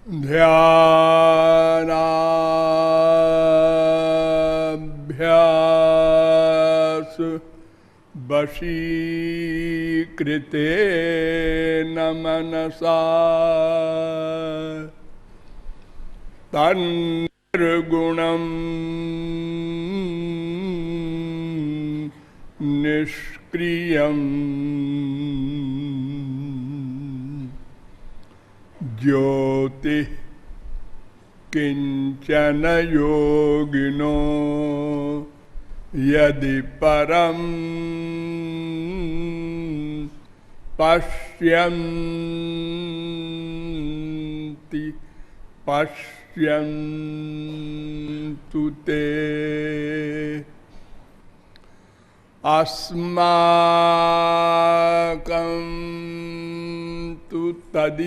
ध्यानाभ्यास वशीकृतेन मनसा तन्निर्गुणं निष्क्रियम् ज्योति किंचन योगिनो यदि परम पश्यन्ति पश्यन्तु ते अस्माकं तु तदीयलोचन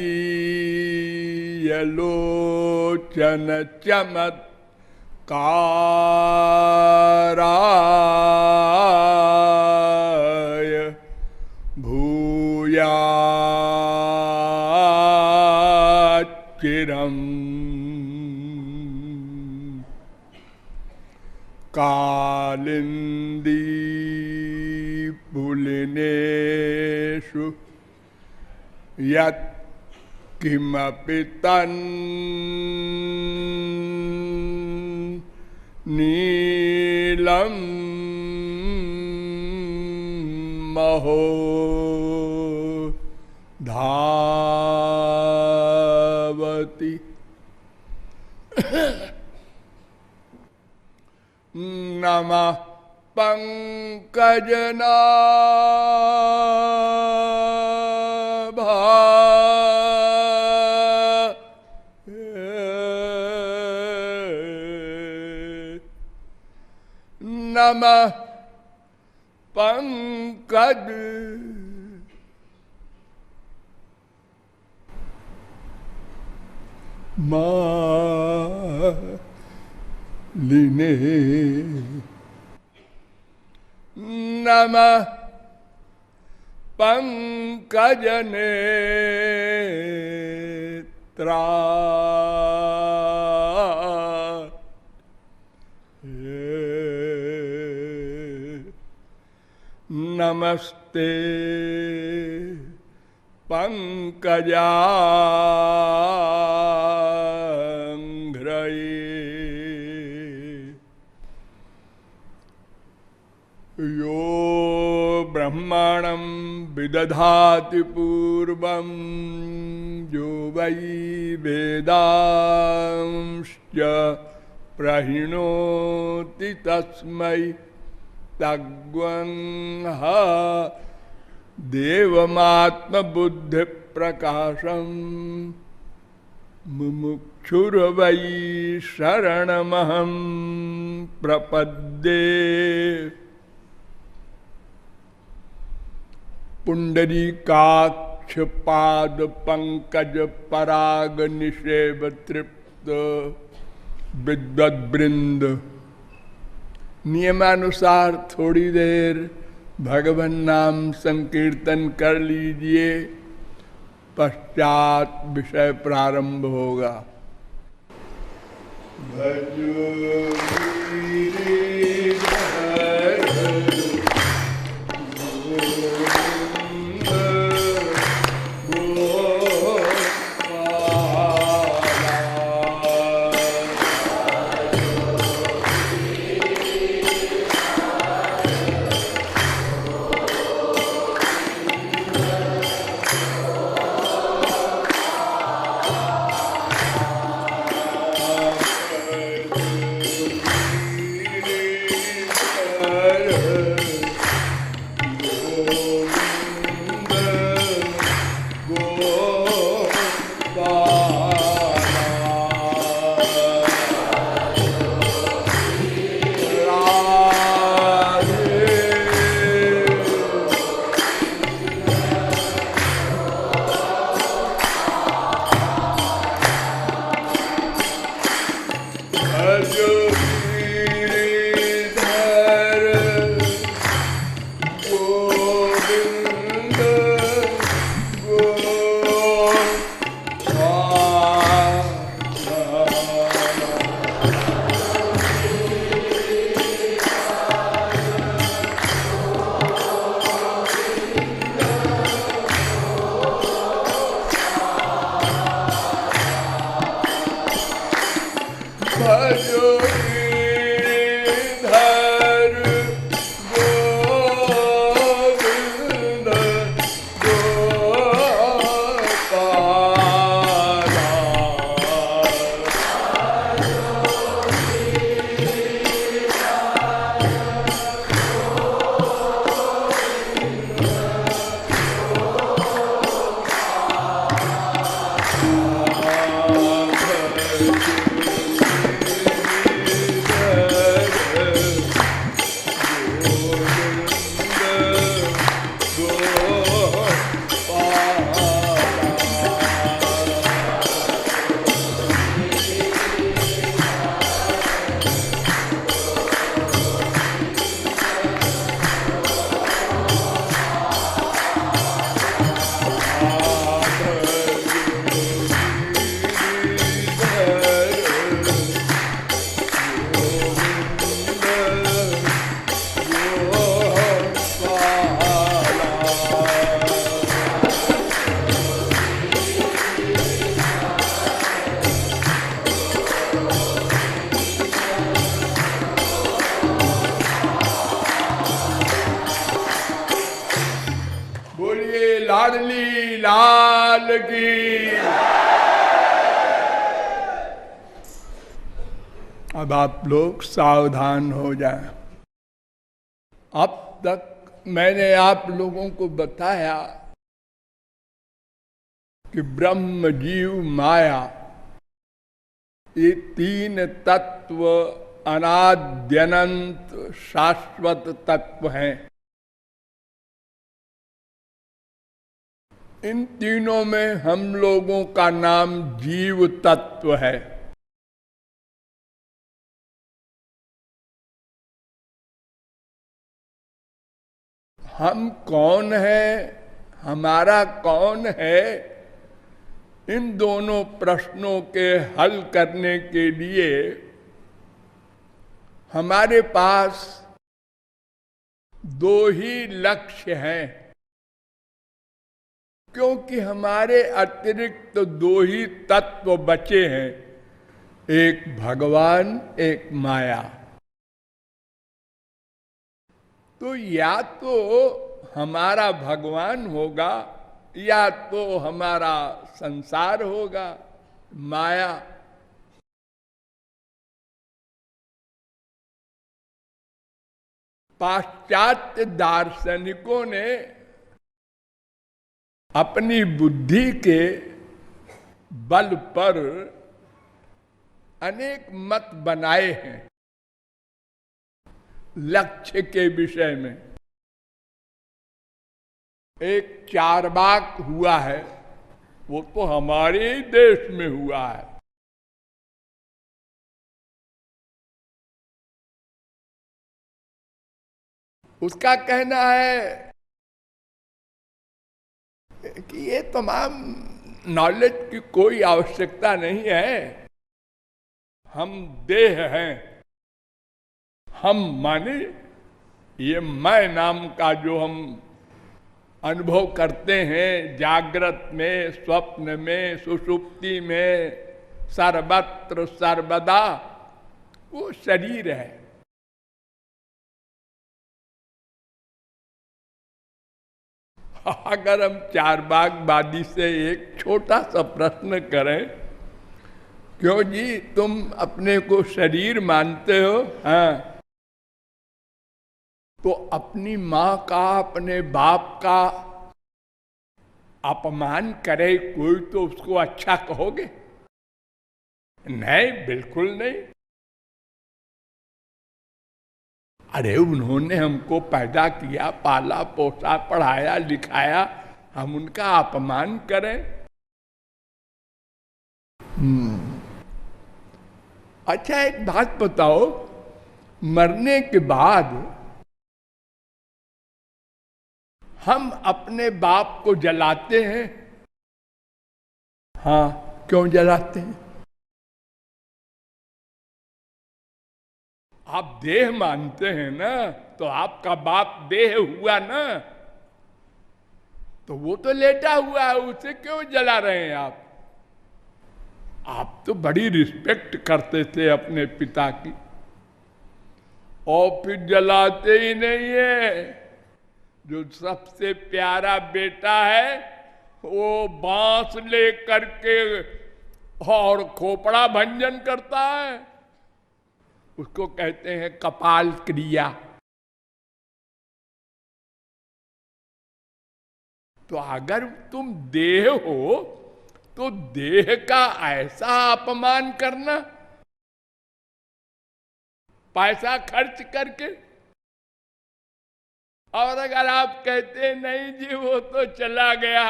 चमत्काराय भूयाच्चिरम् कालिंदी पुलिनेषु यत् किमपि नीलं महो धावति नमः पंकजनाभाय नमः पंकज मालिने नमः पंकजनेत्राय नमस्ते पंकजांघ्रये यो ब्रह्मणं विदधाति पूर्वं यो वै वेदांश्च प्रहिणोति तस्मै तग्वंह देवमात्मबुद्धिप्रकाशं मुमुक्षुर्वै शरणमहं प्रपद्ये पुंडरीकाक्ष पाद पंकज पराग निषेव तृप्त विद्वद्वृंद नियमानुसार थोड़ी देर भगवान नाम संकीर्तन कर लीजिए, पश्चात विषय प्रारंभ होगा। भजो भजो गिरधर गोविंद लाडली लाल की। अब आप लोग सावधान हो जाएं। अब तक मैंने आप लोगों को बताया कि ब्रह्म जीव माया ये तीन तत्व अनाद्यनंत शाश्वत तत्व हैं। इन तीनों में हम लोगों का नाम जीव तत्व है। हम कौन है, हमारा कौन है, इन दोनों प्रश्नों के हल करने के लिए हमारे पास दो ही लक्ष्य हैं, क्योंकि हमारे अतिरिक्त दो ही तत्व बचे हैं, एक भगवान एक माया। तो या तो हमारा भगवान होगा या तो हमारा संसार होगा, माया। पाश्चात्य दार्शनिकों ने अपनी बुद्धि के बल पर अनेक मत बनाए हैं लक्ष्य के विषय में। एक चारवाक हुआ है, वो तो हमारे ही देश में हुआ है। उसका कहना है कि ये तमाम नॉलेज की कोई आवश्यकता नहीं है, हम देह हैं। हम माने ये मैं नाम का जो हम अनुभव करते हैं जागृत में, स्वप्न में, सुषुप्ति में, सर्वत्र सर्वदा, वो शरीर है। अगर हम चारवाकवादी से एक छोटा सा प्रश्न करें, क्यों जी तुम अपने को शरीर मानते हो? हाँ, तो अपनी माँ का, अपने बाप का अपमान करे कोई तो उसको अच्छा कहोगे? नहीं, बिल्कुल नहीं। अरे उन्होंने हमको पैदा किया, पाला पोसा, पढ़ाया लिखाया, हम उनका अपमान करें? अच्छा एक बात बताओ, मरने के बाद हम अपने बाप को जलाते हैं? हाँ, क्यों जलाते हैं? आप देह मानते हैं ना, तो आपका बाप देह हुआ ना, तो वो तो लेटा हुआ है, उसे क्यों जला रहे हैं आप? आप तो बड़ी रिस्पेक्ट करते थे अपने पिता की, और फिर जलाते ही नहीं है। जो सबसे प्यारा बेटा है वो बांस ले करके और खोपड़ा भंजन करता है, उसको कहते हैं कपाल क्रिया। तो अगर तुम देह हो तो देह का ऐसा अपमान करना, पैसा खर्च करके। और अगर आप कहते नहीं जी वो तो चला गया,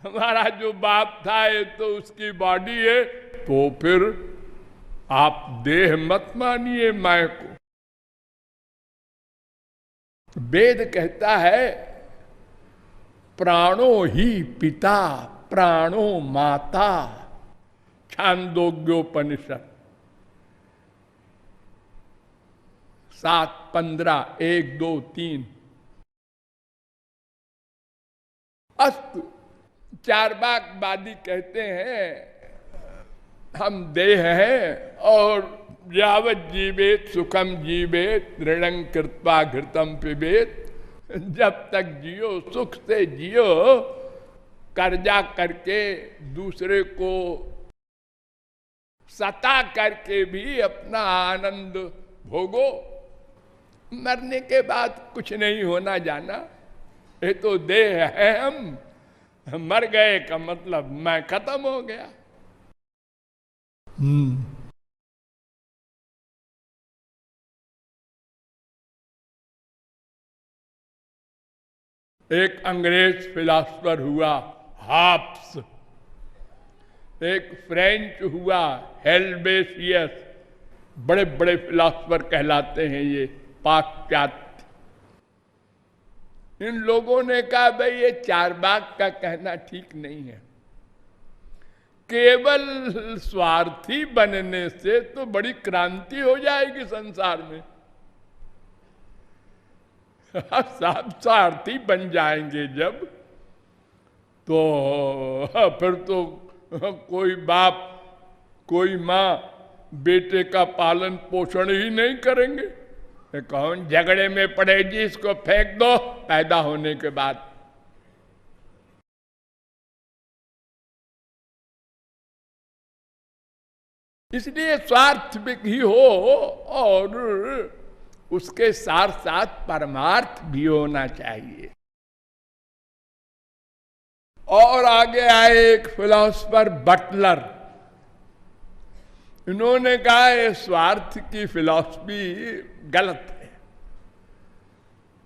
हमारा जो बाप था ये तो उसकी बॉडी है, तो फिर आप देह मत मानिए मैं को। वेद कहता है प्राणो ही पिता प्राणो माता, छांदोग्योपनिषद 7:15 1 2 3। अस्तु चार्वाकवादी कहते हैं हम देह हैं और यावत जीवेत सुखम जीवेत ऋणं कृत्वा घृतम पिबेत, जब तक जियो सुख से जियो, कर्जा करके दूसरे को सता करके भी अपना आनंद भोगो, मरने के बाद कुछ नहीं होना जाना। ये तो देह है, हम मर गए का मतलब मैं खत्म हो गया। एक अंग्रेज फिलासफर हुआ हाब्स, एक फ्रेंच हुआ हेल्वेशियस, बड़े बड़े फिलासफर कहलाते हैं ये पाश्चात्य। इन लोगों ने कहा भाई ये चार्वाक का कहना ठीक नहीं है, केवल स्वार्थी बनने से तो बड़ी क्रांति हो जाएगी संसार में। सब स्वार्थी बन जाएंगे जब, तो फिर तो कोई बाप कोई माँ बेटे का पालन पोषण ही नहीं करेंगे। कौन झगड़े में पड़े जी, इसको फेंक दो पैदा होने के बाद। इसलिए स्वार्थ भी हो और उसके साथ साथ परमार्थ भी होना चाहिए। और आगे आए एक फिलोसफर बटलर, इन्होंने कहा ये स्वार्थ की फिलॉसफी गलत है,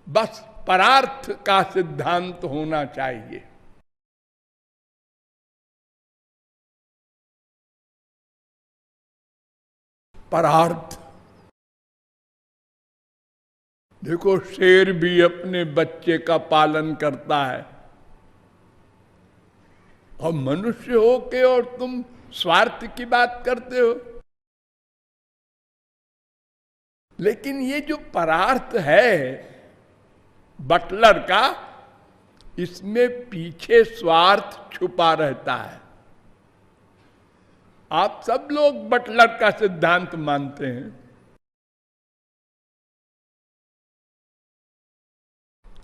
बस परार्थ का सिद्धांत होना चाहिए। परार्थ देखो, शेर भी अपने बच्चे का पालन करता है, और मनुष्य हो के और तुम स्वार्थ की बात करते हो। लेकिन ये जो परार्थ है बटलर का, इसमें पीछे स्वार्थ छुपा रहता है। आप सब लोग बटलर का सिद्धांत मानते हैं।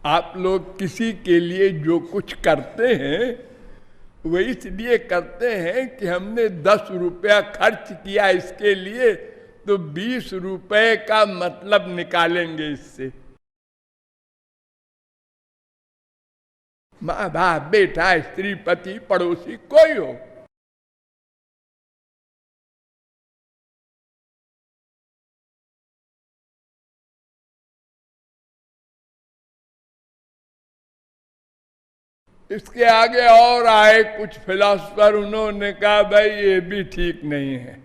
आप लोग किसी के लिए जो कुछ करते हैं वो इसलिए करते हैं कि हमने 10 रुपया खर्च किया इसके लिए, तो 20 रुपए का मतलब निकालेंगे इससे। माँ बाप बेटा स्त्री पति पड़ोसी कोई हो, इसके आगे और आए कुछ फिलोसफर, उन्होंने कहा भाई ये भी ठीक नहीं है।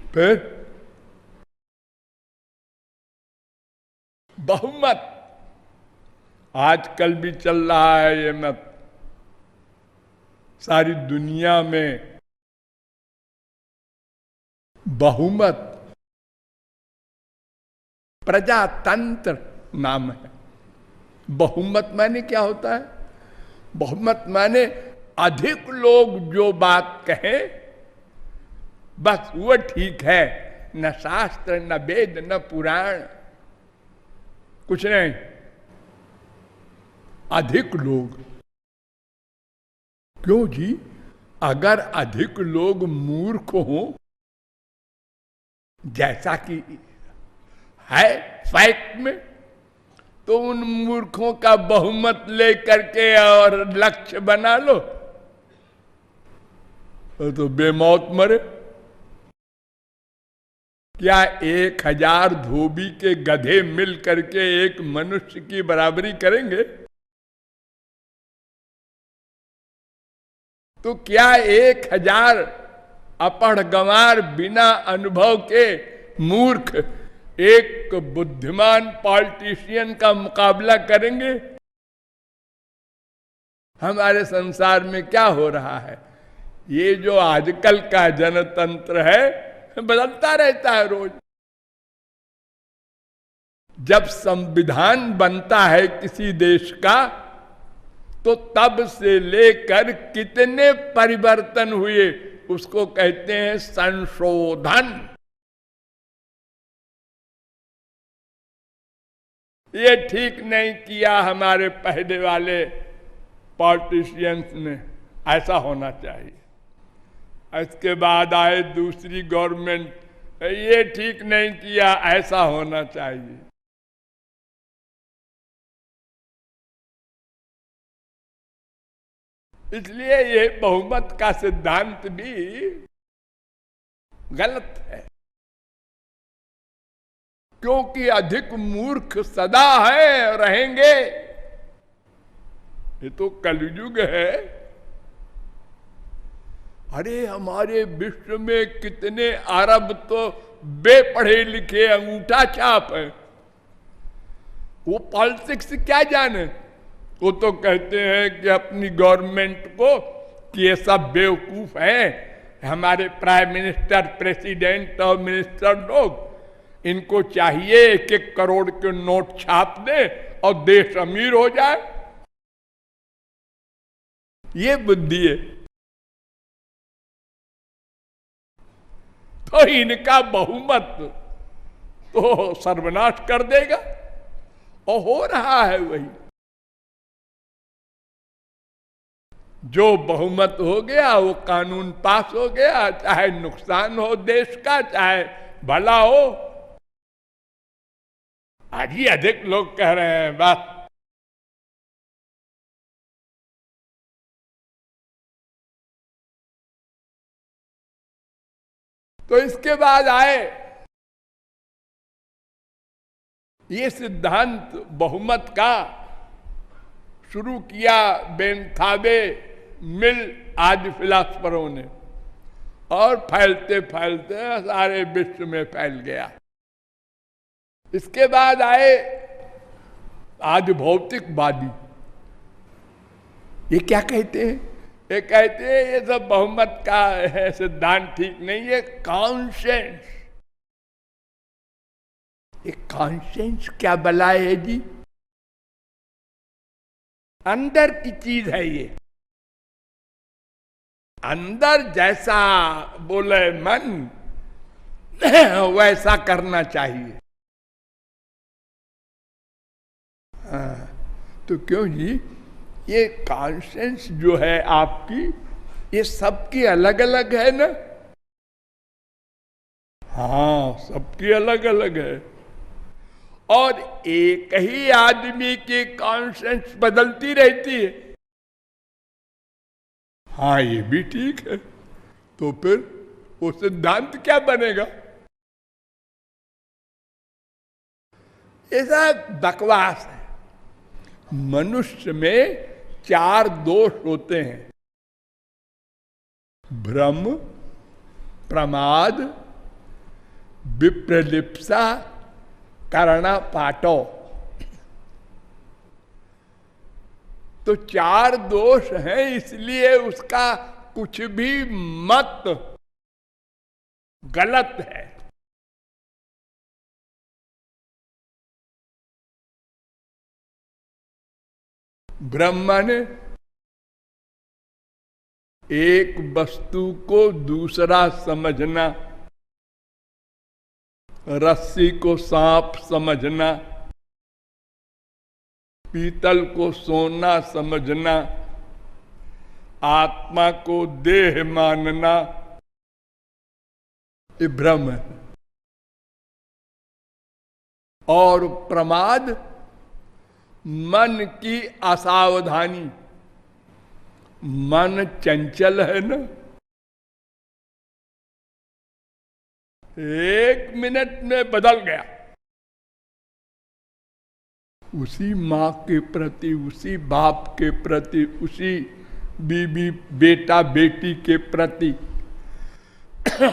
फिर बहुमत, आजकल भी चल रहा है ये मत, सारी दुनिया में बहुमत, प्रजातंत्र नाम है। बहुमत माने क्या होता है? बहुमत माने अधिक लोग जो बात कहें बस वो ठीक है, न शास्त्र न वेद न पुराण, कुछ नहीं। अधिक लोग, क्यों जी? अगर अधिक लोग मूर्ख हों, जैसा कि है फैक्ट में, तो उन मूर्खों का बहुमत लेकर के और लक्ष्य बना लो तो बेमौत मरे। क्या 1000 धोबी के गधे मिल करके एक मनुष्य की बराबरी करेंगे? तो क्या 1000 अपढ़ गंवार बिना अनुभव के मूर्ख एक बुद्धिमान पॉलिटिशियन का मुकाबला करेंगे? हमारे संसार में क्या हो रहा है? ये जो आजकल का जनतंत्र है बदलता रहता है रोज। जब संविधान बनता है किसी देश का तो तब से लेकर कितने परिवर्तन हुए उसको कहते हैं संशोधन। ये ठीक नहीं किया हमारे पहले वाले पॉलिटिशियंस ने, ऐसा होना चाहिए। इसके बाद आए दूसरी गवर्नमेंट, ये ठीक नहीं किया, ऐसा होना चाहिए। इसलिए ये बहुमत का सिद्धांत भी गलत है, क्योंकि अधिक मूर्ख सदा है, रहेंगे। ये तो कलयुग है। अरे हमारे विश्व में कितने अरब तो बेपढ़े लिखे अंगूठा छाप है, वो पॉलिटिक्स क्या जाने। वो तो कहते हैं कि अपनी गवर्नमेंट को कि ये सब बेवकूफ हैं, हमारे प्राइम मिनिस्टर, प्रेसिडेंट और मिनिस्टर लोग, इनको चाहिए 1-1 करोड़ के नोट छाप दे और देश अमीर हो जाए। ये बुद्धि है। तो इनका बहुमत तो सर्वनाश कर देगा, और हो रहा है वही। जो बहुमत हो गया वो कानून पास हो गया, चाहे नुकसान हो देश का चाहे भला हो। आज ही अधिक लोग कह रहे हैं बस तो इसके बाद आए ये सिद्धांत बहुमत का शुरू किया बेंथावे, मिल आदि फिलासफरों ने, और फैलते फैलते सारे विश्व में फैल गया। इसके बाद आए आदि भौतिकवादी। ये क्या कहते हैं? ये कहते हैं ये सब बहुमत का सिद्धांत ठीक नहीं है, कॉन्सेंस। ये कॉन्सेंस क्या बलाए है जी? अंदर की चीज है ये, अंदर जैसा बोले मन वैसा करना चाहिए। हाँ, तो क्यों जी? ये कॉन्सेंस जो है आपकी, ये सबकी अलग अलग है ना? हाँ, सबकी अलग अलग है, और एक ही आदमी की कॉन्सेंस बदलती रहती है। हाँ, ये भी ठीक है। तो फिर वो सिद्धांत क्या बनेगा? ऐसा बकवास है। मनुष्य में 4 दोष होते हैं: भ्रम, प्रमाद, विप्रलिप्सा, करणा पाटो। तो 4 दोष हैं, इसलिए उसका कुछ भी मत गलत है। ब्रह्म ने एक वस्तु को दूसरा समझना, रस्सी को सांप समझना, पीतल को सोना समझना, आत्मा को देह मानना, ये भ्रम है। और प्रमाद मन की असावधानी। मन चंचल है ना, 1 मिनट में बदल गया। उसी माँ के प्रति, उसी बाप के प्रति, उसी बीबी बेटा बेटी के प्रति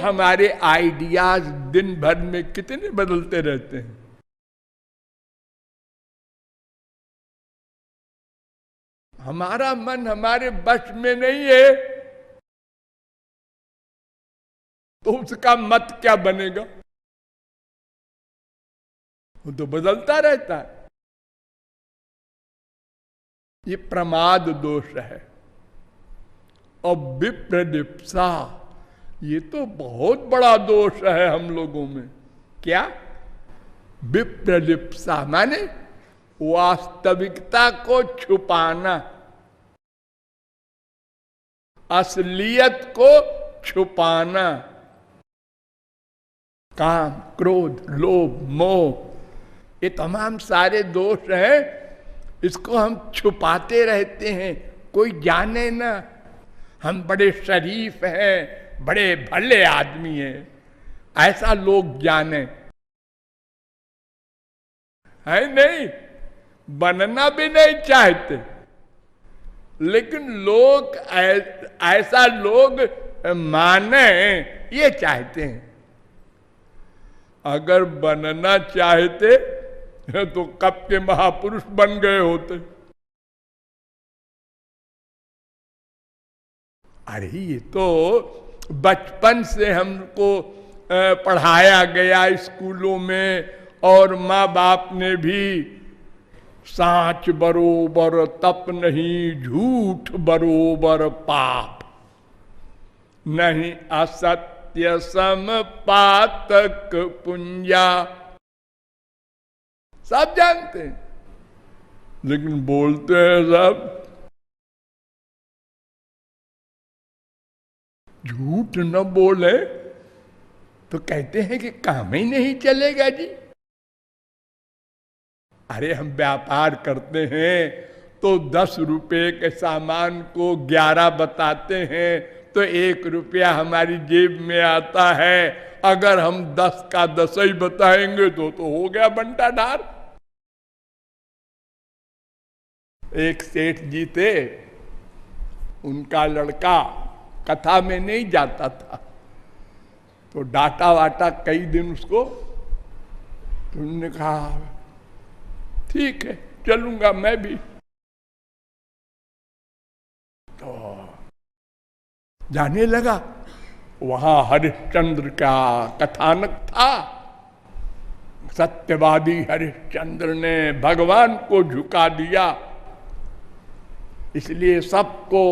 हमारे आइडियाज दिन भर में कितने बदलते रहते हैं। हमारा मन हमारे वश में नहीं है, तो उसका मत क्या बनेगा? वो तो बदलता रहता है। ये प्रमाद दोष है। और विप्रलिप्सा, ये तो बहुत बड़ा दोष है हम लोगों में। क्या? विप्रलिप्सा माने वास्तविकता को छुपाना, असलियत को छुपाना। काम, क्रोध, लोभ, मोह, ये तमाम सारे दोष हैं। इसको हम छुपाते रहते हैं, कोई जाने ना। हम बड़े शरीफ हैं, बड़े भले आदमी हैं, ऐसा लोग जाने। है नहीं, बनना भी नहीं चाहते, लेकिन लोग ऐसा लोग माने ये चाहते हैं। अगर बनना चाहते तो कब के महापुरुष बन गए होते। अरे ये तो बचपन से हमको पढ़ाया गया स्कूलों में, और माँ बाप ने भी साच बरोबर तप नहीं, झूठ बरोबर पाप नहीं, असत्य सम पातक पुंजा। सब जानते हैं, लेकिन बोलते हैं सब। झूठ न बोले तो कहते हैं कि काम ही नहीं चलेगा जी। अरे हम व्यापार करते हैं तो 10 रुपए के सामान को 11 बताते हैं, तो 1 रुपया हमारी जेब में आता है। अगर हम 10 का 10 ही बताएंगे तो हो गया बंटा ढार। एक सेठ जी थे, उनका लड़का कथा में नहीं जाता था, तो डांटा वाटा कई दिन उसको। तो उन्होंने कहा ठीक है चलूंगा मैं भी। तो जाने लगा। वहां हरिश्चंद्र का कथानक था। सत्यवादी हरिश्चंद्र ने भगवान को झुका दिया, इसलिए सबको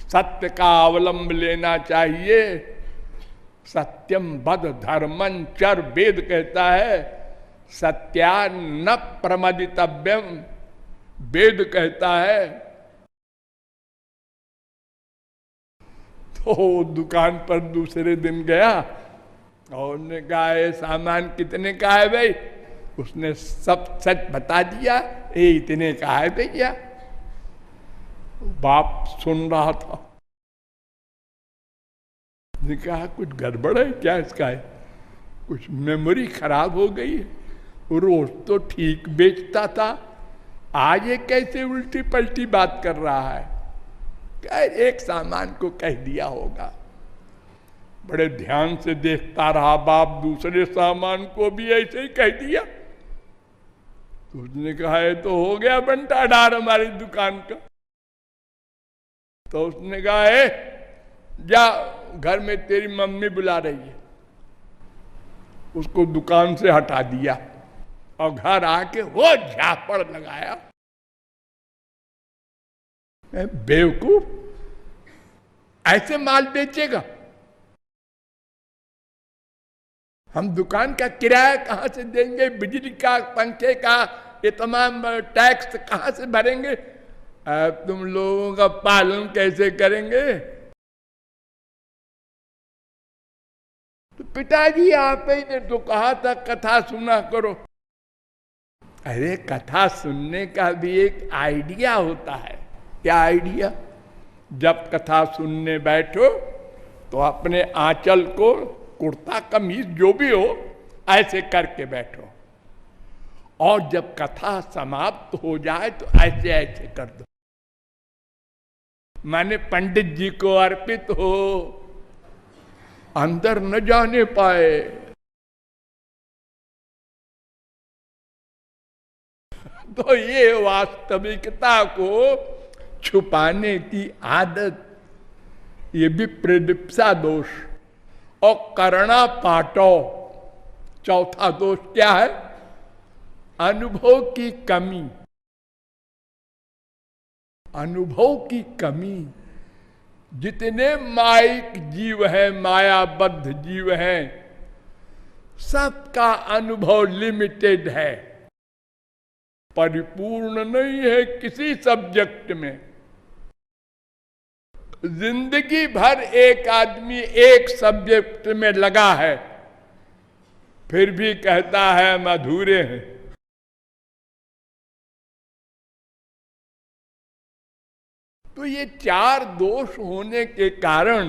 सत्य का अवलंब लेना चाहिए। सत्यम बद धर्मं चर, वेद कहता है। सत्या न प्रमदितव्यम, वेद कहता है। तो दुकान पर दूसरे दिन गया और उन्होंने कहा ये सामान कितने का है भाई? उसने सब सच बता दिया, ये इतने का है भैया। बाप सुन रहा था, ने कहा कुछ गड़बड़ है क्या इसका है? कुछ मेमोरी खराब हो गई है। रोज तो ठीक बेचता था, आज ये कैसे उल्टी पलटी बात कर रहा है? एक सामान को कह दिया होगा। बड़े ध्यान से देखता रहा बाप, दूसरे सामान को भी ऐसे ही कह दिया। तो उसने कहा ये तो हो गया बंटा ढार हमारी दुकान का। तो उसने कहा है जा, घर में तेरी मम्मी बुला रही है। उसको दुकान से हटा दिया और घर आके वो झापड़ लगाया। बेवकूफ, ऐसे माल बेचेगा? हम दुकान का किराया कहां से देंगे, बिजली का, पंखे का, ये तमाम टैक्स कहां से भरेंगे? तुम लोगों का पालन कैसे करेंगे? तो पिताजी आप ही ने तो कहा था कथा सुना करो। अरे कथा सुनने का भी एक आइडिया होता है। क्या आइडिया? जब कथा सुनने बैठो तो अपने आंचल को, कुर्ता कमीज जो भी हो, ऐसे करके बैठो, और जब कथा समाप्त हो जाए तो ऐसे ऐसे कर दो, माने पंडित जी को अर्पित हो, अंदर न जाने पाए। तो ये वास्तविकता को छुपाने की आदत, ये भी प्रेदिप्सा दोष। और करना पाटो, चौथा दोष क्या है? अनुभव की कमी। अनुभव की कमी। जितने माइक जीव है, मायाबद्ध जीव हैं, सबका अनुभव लिमिटेड है, परिपूर्ण नहीं है किसी सब्जेक्ट में। जिंदगी भर एक आदमी एक सब्जेक्ट में लगा है, फिर भी कहता है हम अधूरे हैं। तो ये चार दोष होने के कारण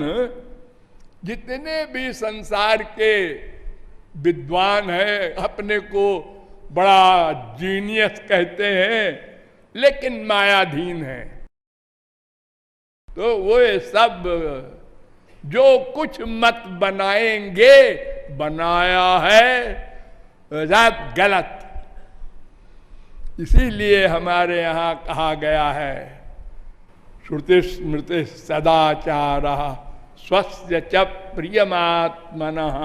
जितने भी संसार के विद्वान हैं, अपने को बड़ा जीनियस कहते हैं, लेकिन मायाधीन है। तो वो सब जो कुछ मत बनाएंगे, बनाया है गलत। इसीलिए हमारे यहां कहा गया है, श्रुति स्मृति सदाचार स्वस्य च प्रियमात्मनः।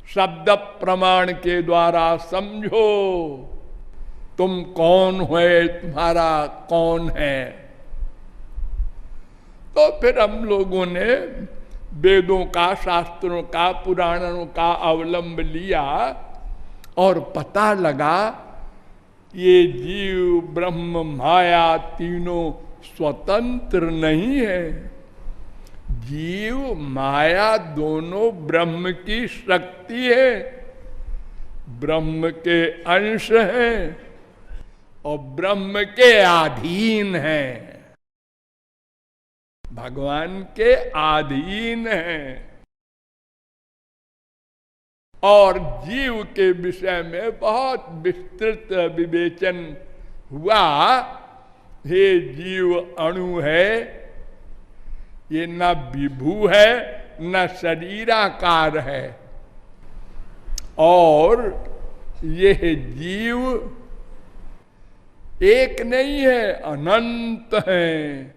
शब्द प्रमाण के द्वारा समझो तुम कौन हो, तुम्हारा कौन है। तो फिर हम लोगों ने वेदों का, शास्त्रों का, पुराणों का अवलंब लिया और पता लगा ये जीव ब्रह्म माया तीनों स्वतंत्र नहीं है। जीव माया दोनों ब्रह्म की शक्ति है, ब्रह्म के अंश हैं और ब्रह्म के अधीन हैं, भगवान के अधीन हैं। और जीव के विषय में बहुत विस्तृत विवेचन हुआ। हे जीव अणु है, ये न विभू है न शरीराकार है, और ये जीव एक नहीं है, अनंत है,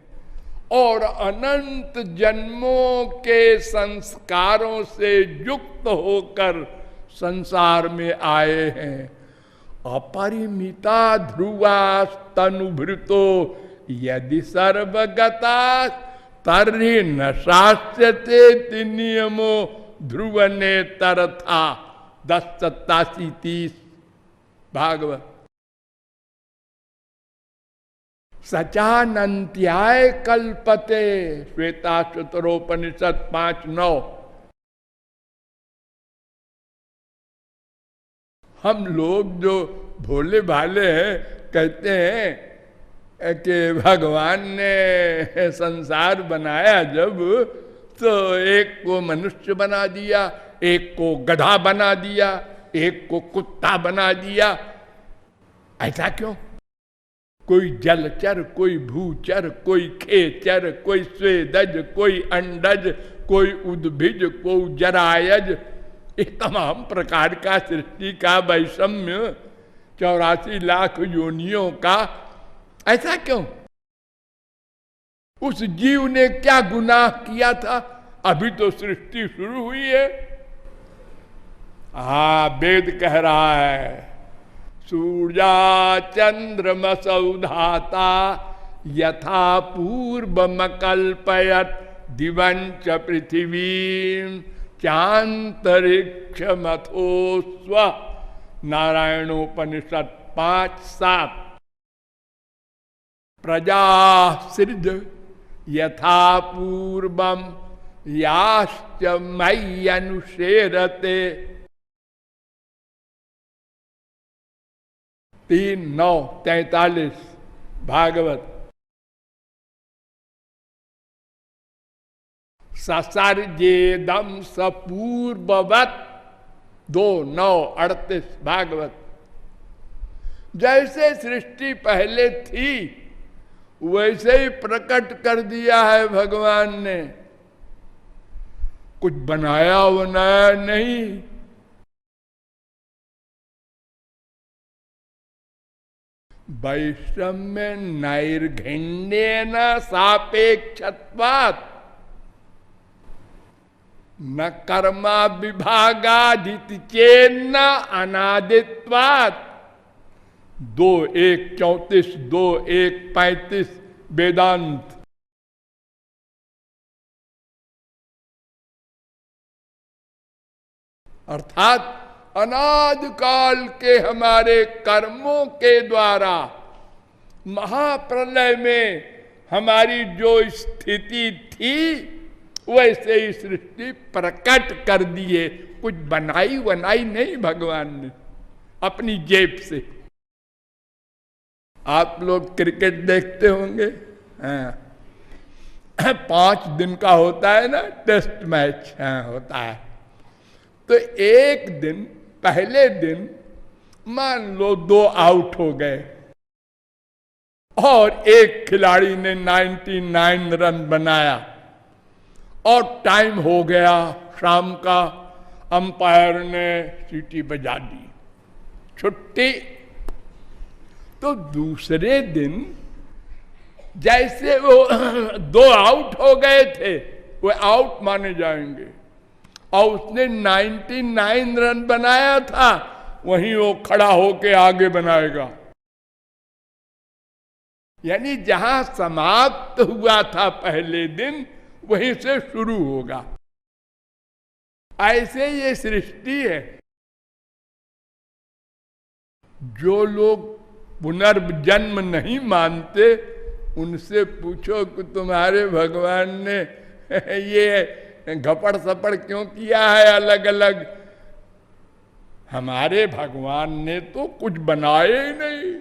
और अनंत जन्मों के संस्कारों से युक्त होकर संसार में आए हैं। अपरिमिता ध्रुवा तनुभृतो यदि सर्वगता तर्हि न शास्यते नियमो ध्रुव ने तरथा। 10:87-30 भागवत। सचानंत्याय कल्पते, श्वेताश्वतरोपनिषद 5:9। हम लोग जो भोले भाले हैं कहते हैं कि भगवान ने संसार बनाया जब, तो एक को मनुष्य बना दिया, एक को गधा बना दिया, एक को कुत्ता बना दिया। ऐसा क्यों? कोई जलचर, कोई भूचर, कोई खेचर, कोई स्वेदज, कोई अंडज, कोई उद्भिज, कोई जरायज, एक तमाम प्रकार का सृष्टि का वैषम्य, 84 लाख योनियों का। ऐसा क्यों? उस जीव ने क्या गुनाह किया था? अभी तो सृष्टि शुरू हुई है। वेद कह रहा है, सूर्या चंद्रमसौ धाता यथा पूर्वमकल्पयत दिवंच पृथिवीं चांतरिक्षमथो स्व। नारायणोपनिषद 5:7। प्रजा सृज यथा पूर्वम याश्च मय्यनुशेरते। 3:9-43 भागवत। ससर्जेदम सपूर्ववत 2:9-38 भागवत। जैसे सृष्टि पहले थी वैसे ही प्रकट कर दिया है भगवान ने, कुछ बनाया बनाया नहीं। वैषम्य नैर्घण्येन सापेक्षत्वात् न कर्मा विभागादिति चेन्न अनादित्वात्। 2:1-34, 2:1-35 वेदांत। अर्थात अनाद काल के हमारे कर्मों के द्वारा महाप्रलय में हमारी जो स्थिति थी वैसे ही सृष्टि प्रकट कर दिए। कुछ बनाई बनाई नहीं भगवान ने अपनी जेब से। आप लोग क्रिकेट देखते होंगे, 5 दिन का होता है ना टेस्ट मैच, होता है। तो एक दिन पहले दिन मान लो 2 आउट हो गए और एक खिलाड़ी ने 99 रन बनाया और टाइम हो गया शाम का, अंपायर ने सीटी बजा दी, छुट्टी। तो दूसरे दिन जैसे वो 2 आउट हो गए थे वो आउट माने जाएंगे, और उसने 99 रन बनाया था, वहीं वो खड़ा होके आगे बनाएगा। यानी जहां समाप्त हुआ था पहले दिन वहीं से शुरू होगा। ऐसे ये सृष्टि है। जो लोग पुनर्जन्म नहीं मानते उनसे पूछो कि तुम्हारे भगवान ने ये घपड़ सपड़ क्यों किया है अलग अलग। हमारे भगवान ने तो कुछ बनाए ही नहीं,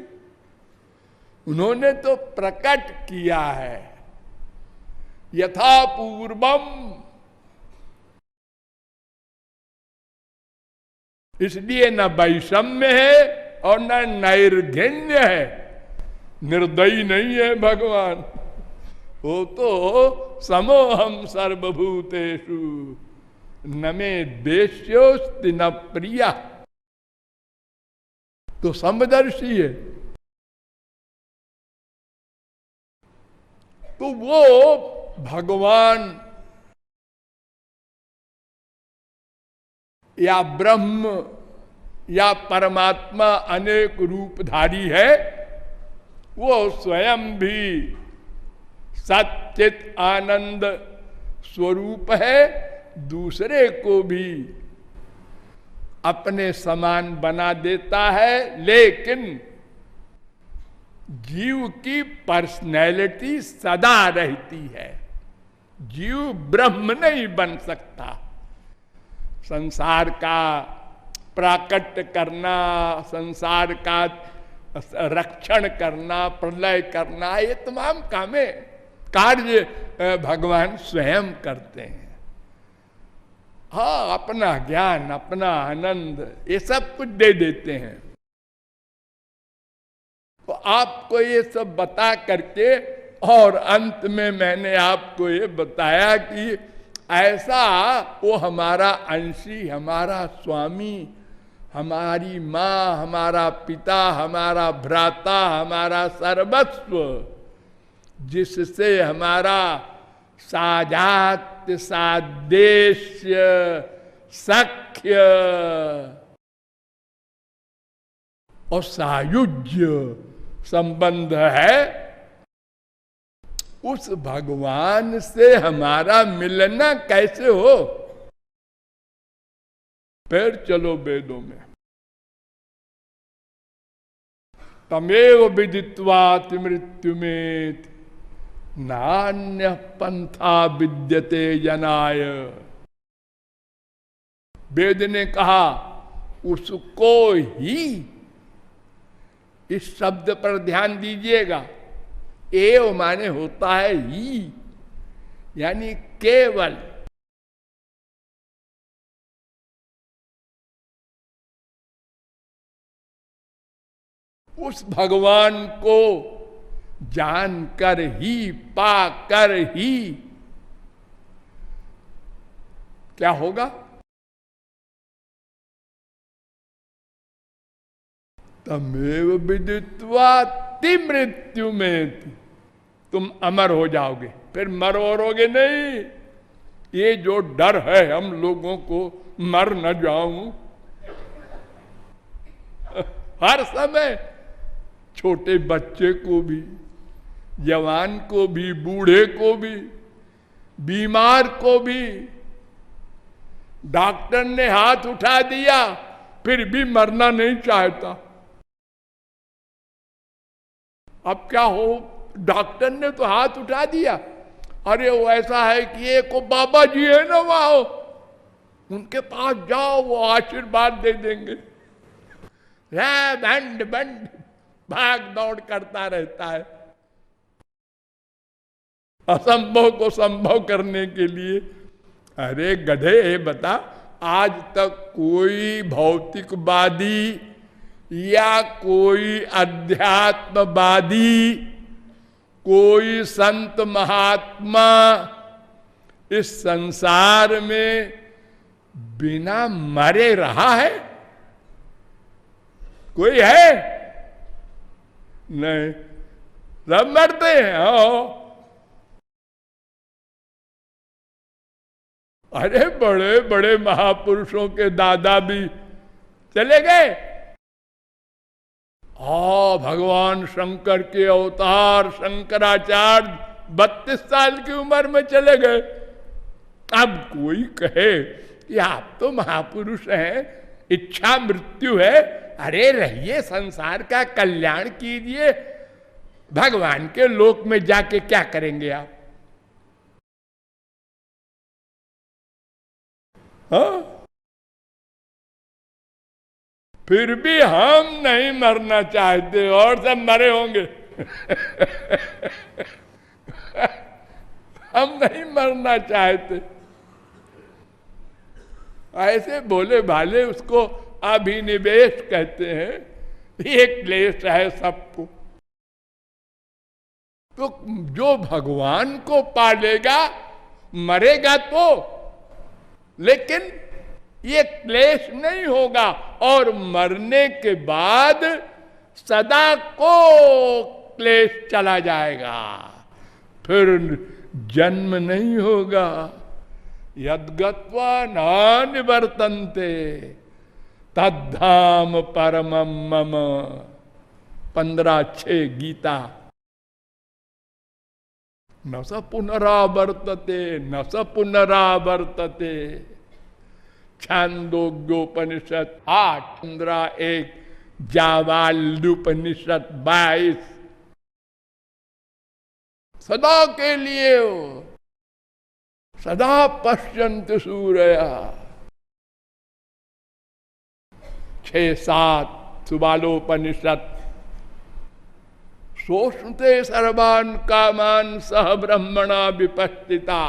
उन्होंने तो प्रकट किया है। यथा पूर्वम, इसलिए न वैषम्य है और न नैर्घण्य है, निर्दयी नहीं है भगवान। वो तो समोहम सर्वभूतेषु न मे द्वेष्योस्ति न प्रिया, तो समदर्शी है। तो वो भगवान या ब्रह्म या परमात्मा अनेक रूपधारी है, वो स्वयं भी सच्चित आनंद स्वरूप है, दूसरे को भी अपने समान बना देता है। लेकिन जीव की पर्सनैलिटी सदा रहती है, जीव ब्रह्म नहीं बन सकता। संसार का प्राकट्य करना, संसार का रक्षण करना, प्रलय करना, ये तमाम कार्य भगवान स्वयं करते हैं। हाँ, अपना ज्ञान, अपना आनंद, ये सब कुछ दे देते हैं। तो आपको ये सब बता करके और अंत में मैंने आपको ये बताया कि ऐसा वो हमारा अंशी, हमारा स्वामी, हमारी माँ, हमारा पिता, हमारा भ्राता, हमारा सर्वस्व, जिससे हमारा साजात्य, सादेश्य, सख्य और सायुज्य संबंध है, उस भगवान से हमारा मिलना कैसे हो? फिर चलो वेदों में, तमेव विदित्वात् मृत्युमेत नान्य पंथा विद्यते जनाय। वेद ने कहा उसको ही, इस शब्द पर ध्यान दीजिएगा, एव माने होता है ही, यानी केवल। उस भगवान को जानकर ही, पाकर ही क्या होगा? तमेव विदित्वा ति मृत्यु में, तुम अमर हो जाओगे, फिर मरोगे नहीं। ये जो डर है हम लोगों को, मर न जाऊं हर समय, छोटे बच्चे को भी, जवान को भी, बूढ़े को भी, बीमार को भी, डॉक्टर ने हाथ उठा दिया फिर भी मरना नहीं चाहता। अब क्या हो, डॉक्टर ने तो हाथ उठा दिया, अरे वो ऐसा है कि एक को बाबा जी है ना वहां, उनके पास जाओ, वो आशीर्वाद दे देंगे। बंड बंड भाग दौड़ करता रहता है असंभव को संभव करने के लिए। अरे गधे, बता, आज तक कोई भौतिकवादी या कोई अध्यात्मवादी, कोई संत महात्मा इस संसार में बिना मरे रहा है? कोई है? नहीं, सब मरते हैं। अरे बड़े बड़े महापुरुषों के दादा भी चले गए। भगवान शंकर के अवतार शंकराचार्य 32 साल की उम्र में चले गए। अब कोई कहे कि आप तो महापुरुष हैं, इच्छा मृत्यु है, अरे रहिए, संसार का कल्याण कीजिए, भगवान के लोक में जाके क्या करेंगे आप? हाँ? फिर भी हम नहीं मरना चाहते और सब मरे होंगे हम नहीं मरना चाहते। ऐसे भोले भाले उसको अभिनिवेश कहते हैं। ये क्लेश है सबको। तो जो भगवान को पालेगा मरेगा तो, लेकिन ये क्लेश नहीं होगा, और मरने के बाद सदा को क्लेश चला जाएगा, फिर जन्म नहीं होगा। यद्गत्वा न निवर्तन्ते तद्धाम परमं मम, 15:6 गीता। न स पुनरावर्तते, न स पुनरावर्तते। छांदोग्योपनिषद 8:15-1, जावाल्युपनिषद 22। सदा के लिए हो, सदा पश्यन्त सूर्या। 6-7 सुबालोपनिषद। सोष्णुते सर्वान् कामान् सह ब्रह्मणा विपस्थिता।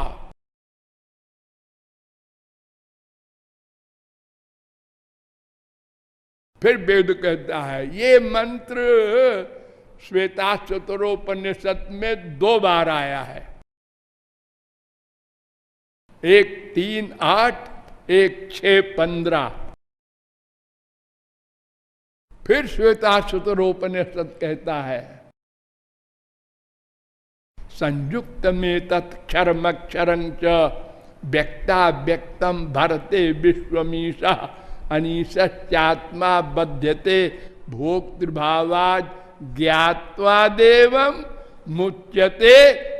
फिर वेद कहता है, ये मंत्र श्वेताश्वतरोपनिषद में 2 बार आया है, एक 3:8, एक 6:15। फिर श्वेताश्वतरोपनिषद कहता है, संयुक्त में तत्क्षरमक्षरं च व्यक्ता व्यक्तम भरते विश्वमीशा अनीशात्मा बध्यते भोक्तृभावाद ज्ञात्वा देवम मुच्यते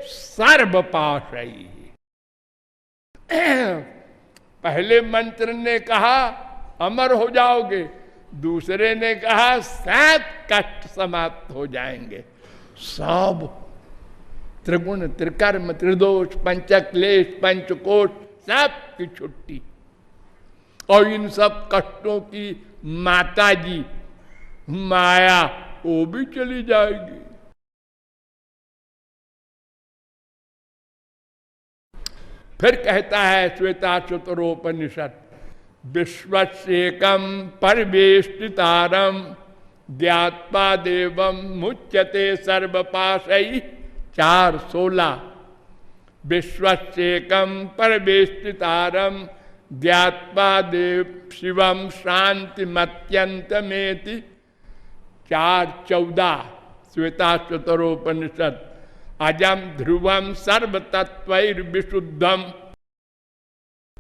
सर्वपाशई। पहले मंत्र ने कहा अमर हो जाओगे, दूसरे ने कहा 7 कष्ट समाप्त हो जाएंगे। सब त्रिगुण, त्रिकर्म, त्रिदोष, पंचक्लेश, पंचकोश, सब की छुट्टी। और इन सब कष्टों की माता जी माया वो भी चली जाएगी। फिर कहता है श्वेताश्वतरोपनिषद, विश्वस्येकं परिवेष्टितारं ज्ञात्वा देवं मुच्यते सर्वपाशैः। 4:16 विश्वस्येकं परिवेष्टितारं ज्ञात्वा देव शिवम शांतिमत्यंतमेति। 4:14 श्वेताश्वतरोपनिषद, अजम ध्रुवम सर्वतत्वैर्विशुद्धम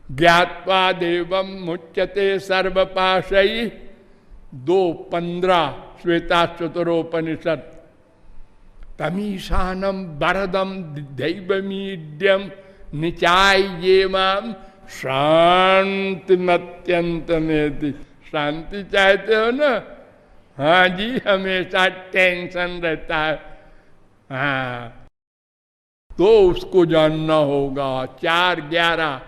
ज्ञात्वा देवम मुच्यते सर्वपाशैः। 2:15 श्वेताश्वतरोपनिषद, तमीशानम वरदम दैवमीड्यम निचायेमाम शांतिमत्यंतमेति। शांति चाहते हो ना? हाँ जी, हमेशा टेंशन रहता है, हाँ, तो उसको जानना होगा। 4:11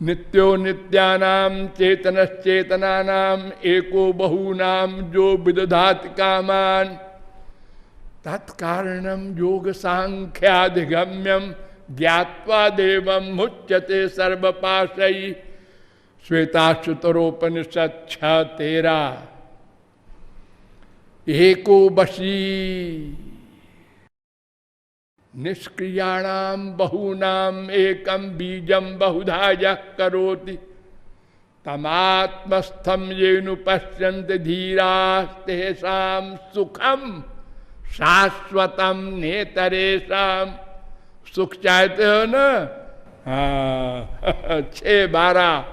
नित्यो नित्यानाम चेतनश्चेतनानाम एको बहूनाम जो विदधाति कामान तत्कारणम योग सांख्याधिगम्यम ज्ञात्वा देवम मुच्यते सर्वपाशैः। श्वेताश्वतरोपनिषद 6:13 एको वशी निष्क्रियाणाम बहूनाम एकम बीजम बहुधा यः करोति तमात्मस्थम येनु पश्यन्ति धीराः तेषां सुखम शाश्वतम नेतरेषाम। सुख चाहते हो ना? हाँ 6:12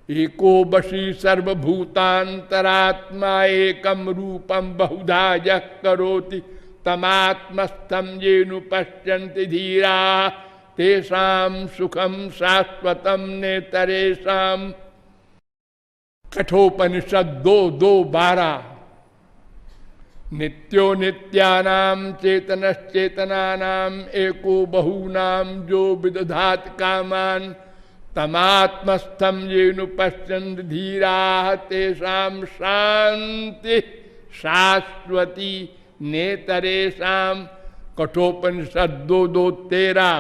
एको वशी सर्वभूतांतरात्मा एकम रूपम बहुधा यः करोति तमात्मस्थम येनु पश्यन्ति धीराः तेषां सुखम शाश्वतम नेतरेषाम। कठोपनिषद 2:12 नित्यो नित्यानाम चेतनश्चेतनानाम एको बहूनाम जो विदधाति कामान तमात्मस्थम येनु पश्यन्ति धीराः तेषां शांति शाश्वती नेतरेषां। कठोपनिषद 2:13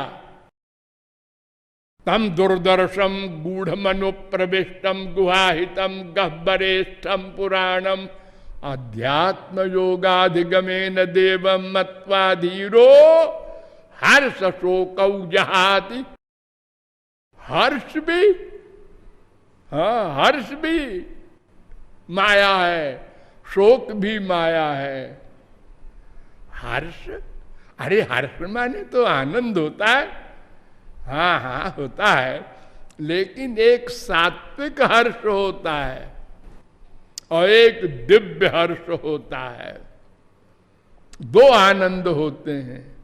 तम दुर्दर्शम गूढ़मनुप्रविष्टम गुहाहितम गह्वरेष्ठम पुराणम अध्यात्म योगाधिगमेन देवम मत्वा धीरो हर्ष शोकौ जहाति। हर्ष भी, हाँ हर्ष भी माया है, शोक भी माया है। हर्ष, अरे हर्ष माने तो आनंद होता है, हाँ हाँ होता है, लेकिन एक सात्विक हर्ष होता है और एक दिव्य हर्ष होता है। 2 आनंद होते हैं।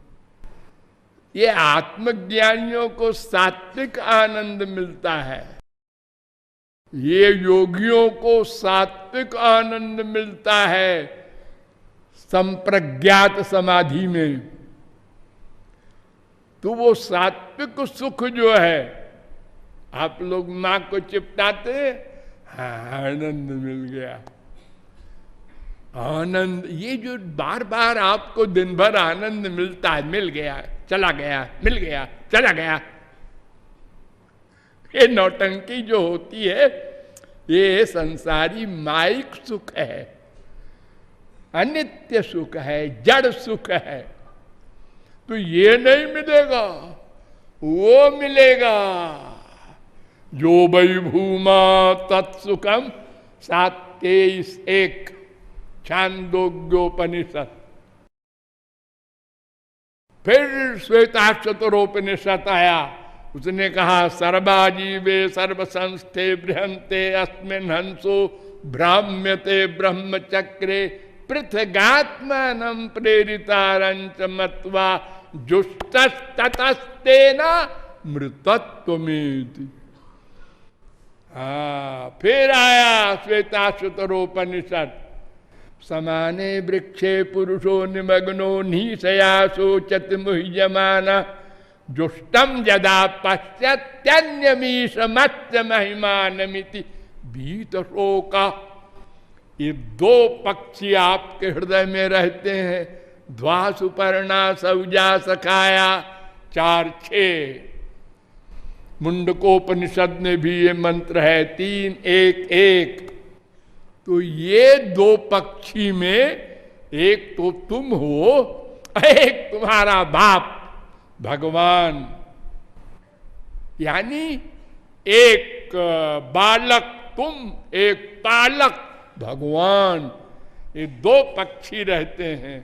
ये आत्मज्ञानियों को सात्विक आनंद मिलता है, ये योगियों को सात्विक आनंद मिलता है संप्रज्ञात समाधि में। तो वो सात्विक सुख जो है, आप लोग माँ को चिपटाते, हाँ आनंद मिल गया, आनंद। ये जो बार बार आपको दिन भर आनंद मिलता है, मिल गया चला गया, मिल गया चला गया, ये नौटंकी जो होती है, ये संसारी माइक सुख है, अनित्य सुख है, जड़ सुख है। तो ये नहीं मिलेगा, वो मिलेगा। जो वै भूमा तत्सुखम 7:23 छांदोग्योपनिषद। फिर श्वेताश्वतरोपनिषद आया, उसने कहा सर्वाजीवे सर्वसंस्थे बृहंते अस्मिन् हंसो भ्राम्यते ब्रह्मचक्रे पृथगात्मानं प्रेरितारंच मत्वा जुष्टस्ततस्तेना मृतत्वमेति। फिर आया श्वेताश्वतरोपनिषद, समाने वृक्षे पुरुषो निमग्नो निशया शोचत मुह्यमान जुष्टम यदा पश्यत्यन्यमीशमस्य महिमानमिति भीत शोका। ये दो पक्षी आपके हृदय में रहते हैं, ध्वा सुपर्णा सौजा सखाया 4-6। मुंडकोपनिषद में भी ये मंत्र है 3-1-1। तो ये दो पक्षी में एक तो तुम हो, एक तुम्हारा बाप भगवान, यानी एक बालक तुम, एक पालक भगवान, ये दो पक्षी रहते हैं।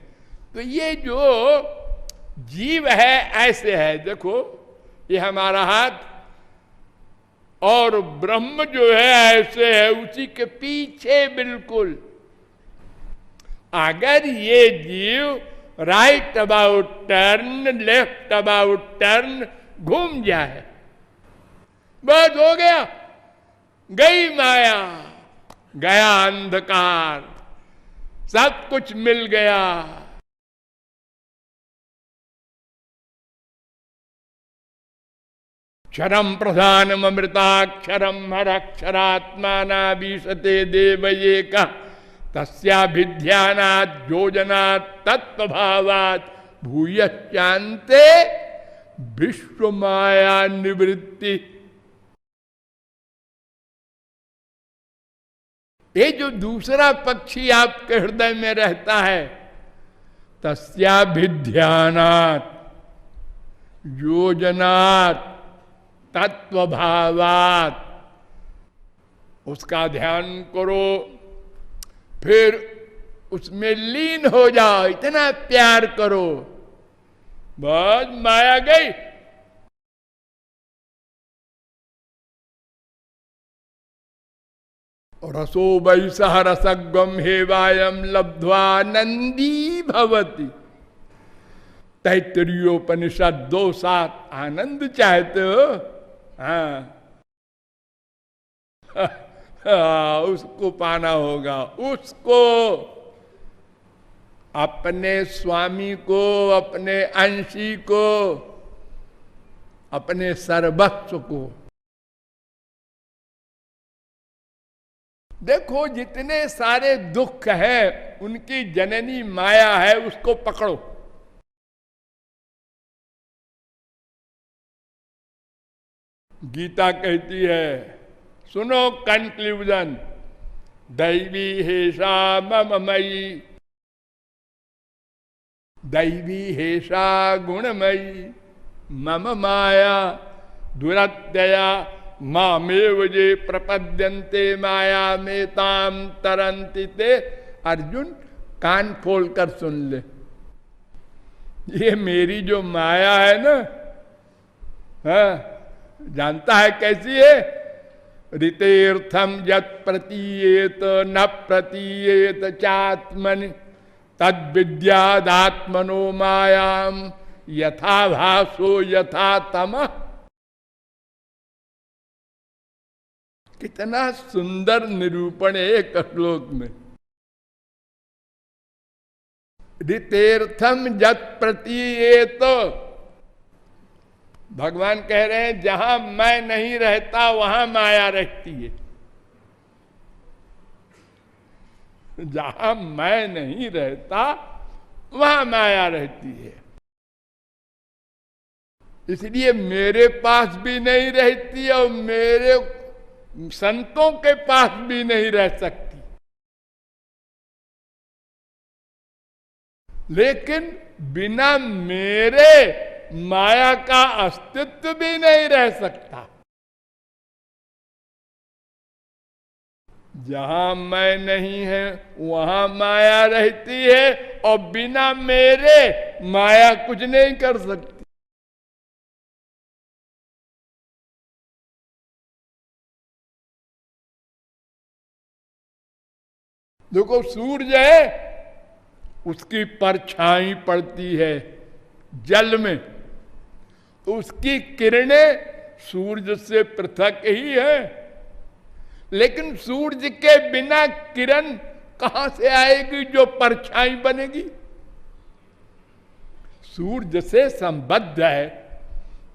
तो ये जो जीव है ऐसे है, देखो ये हमारा हाथ, और ब्रह्म जो है ऐसे है, उसी के पीछे बिल्कुल। अगर ये जीव right about turn, left about turn घूम जाए, बस हो गया, गई माया, गया अंधकार, सब कुछ मिल गया। क्षरम प्रधानम अमृताक्षरम हरक्षरात्मानाभीषते देव एक तस्याभिध्यानात् योजनात् तत्वभावात् भूयश्चान्ते विश्व माया निवृत्ति। ये जो दूसरा पक्षी आपके हृदय में रहता है, तस्याभिध्यानात् योजनात् तत्वभावात्, उसका ध्यान करो, फिर उसमें लीन हो जाओ, इतना प्यार करो, बस माया गई। रसो वैसह रसगम हेवायम लब्ध्वा नंदी भवति। तैत्तरीयोपनिषद 2:7। आनंद चाहते हो? हाँ, उसको पाना होगा, उसको, अपने स्वामी को, अपने अंशी को, अपने सर्वस्व को। देखो जितने सारे दुख हैं उनकी जननी माया है, उसको पकड़ो। गीता कहती है, सुनो कंक्लूजन, दैवी हेषा मम मयि, दैवी हेषा गुणमयी, मम माया दुरत्यया मामेव जे प्रपद्यन्ते माया में ताम तरंति ते। अर्जुन कान खोल कर सुन ले, ये मेरी जो माया है ना, हाँ, जानता है कैसी है? ऋतेर्थम यत् प्रतीयेत न प्रतीयेत चात्मनि तद विद्यादात्मनो मायाम यथा भासो यथा तमः। कितना सुंदर निरूपण है एक श्लोक में। ऋतेर्थम यत् प्रतीयेत, भगवान कह रहे हैं जहां मैं नहीं रहता वहां माया रहती है। जहां मैं नहीं रहता वहां माया रहती है, इसलिए मेरे पास भी नहीं रहती और मेरे संतों के पास भी नहीं रह सकती। लेकिन बिना मेरे माया का अस्तित्व भी नहीं रह सकता। जहां मैं नहीं है वहां माया रहती है, और बिना मेरे माया कुछ नहीं कर सकती। देखो सूरज है, उसकी परछाई पड़ती है जल में, तो उसकी किरणें सूरज से पृथक ही है। लेकिन सूरज के बिना किरण कहां से आएगी जो परछाई बनेगी? सूरज से संबद्ध है।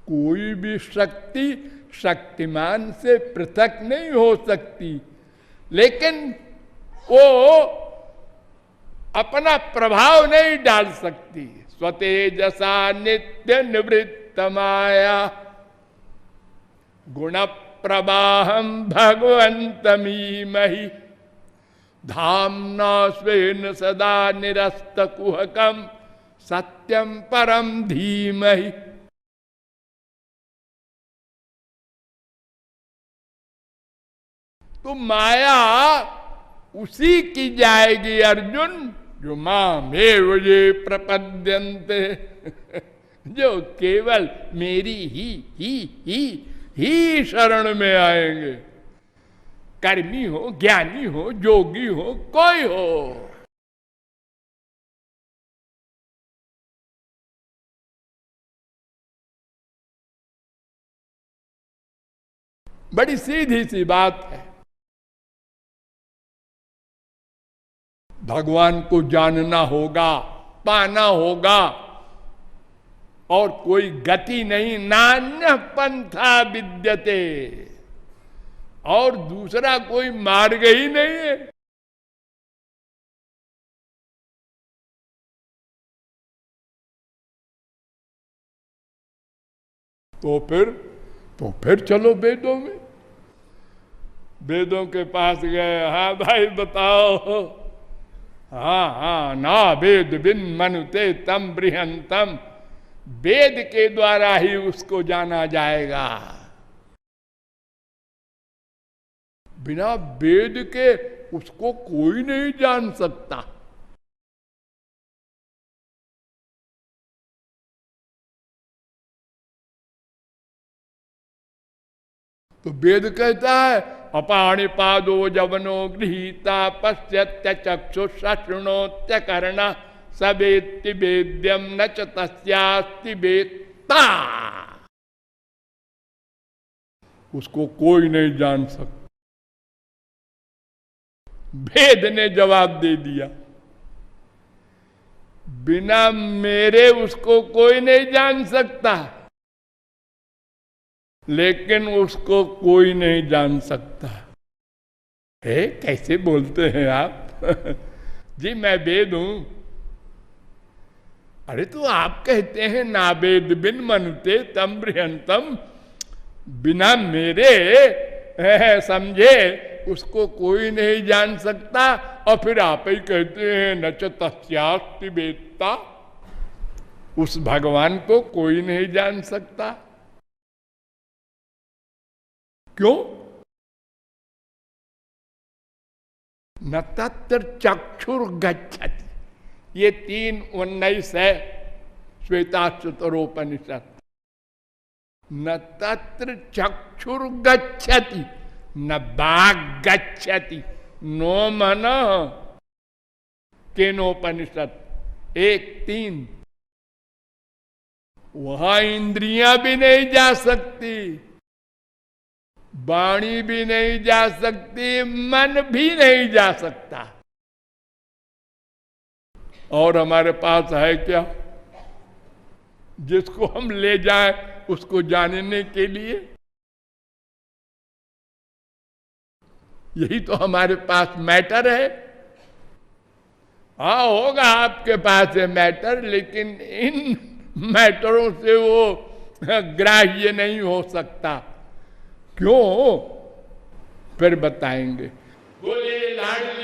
कोई भी शक्ति शक्तिमान से पृथक नहीं हो सकती, लेकिन वो अपना प्रभाव नहीं डाल सकती। स्वतेजसा नित्य निवृत्त माया गुण प्रवाहम भगवंतमीमहि धाम्ना स्वेन सदा निरस्त कुहकम सत्यम परम धीमहि। तो माया उसी की जाएगी अर्जुन जो मामेव ये प्रपद्यन्ते, जो केवल मेरी ही शरण में आएंगे। कर्मी हो, ज्ञानी हो, योगी हो, कोई हो। बड़ी सीधी सी बात है। भगवान को जानना होगा, पाना होगा, और कोई गति नहीं। नान्य पंथा विद्यते, और दूसरा कोई मार्ग ही नहीं है। तो फिर चलो वेदों में। वेदों के पास गए, हाँ भाई बताओ। हाँ, ना वेद बिन मनुते तम बृहंतम, वेद के द्वारा ही उसको जाना जाएगा। बिना वेद के उसको कोई नहीं जान सकता। तो वेद कहता है अपाणि पादो जवनो गृहीता पश्यत्य चक्षुषा शृणोत्य कर्णा सवेत्ति वेद्यम न च तस्यास्ति वेत्ता। उसको कोई नहीं जान सकता। वेद ने जवाब दे दिया, बिना मेरे उसको कोई नहीं जान सकता, लेकिन उसको कोई नहीं जान सकता। है कैसे बोलते हैं आप? जी मैं वेद हूं। अरे तो आप कहते हैं ना वेद बिन मनुते तम बृहंतम, बिना मेरे समझे उसको कोई नहीं जान सकता, और फिर आप ही कहते हैं न च तस्यास्ति वेत्ता, उस भगवान को कोई नहीं जान सकता। क्यों? न तत्र चक्षुर गच्छति, ये 3:19 है श्वेताश्वतरोपनिषद। न तत्र चक्षुर गच्छति न बाग गच्छति, नो मन केनोपनिषद 1:3। वहां इंद्रियां भी नहीं जा सकती, वाणी भी नहीं जा सकती, मन भी नहीं जा सकता। और हमारे पास है क्या जिसको हम ले जाएं उसको जानने के लिए? यही तो हमारे पास मैटर है। हाँ होगा आपके पास है मैटर, लेकिन इन मैटरों से वो ग्राह्य नहीं हो सकता। क्यों? फिर बताएंगे। बोले लाडली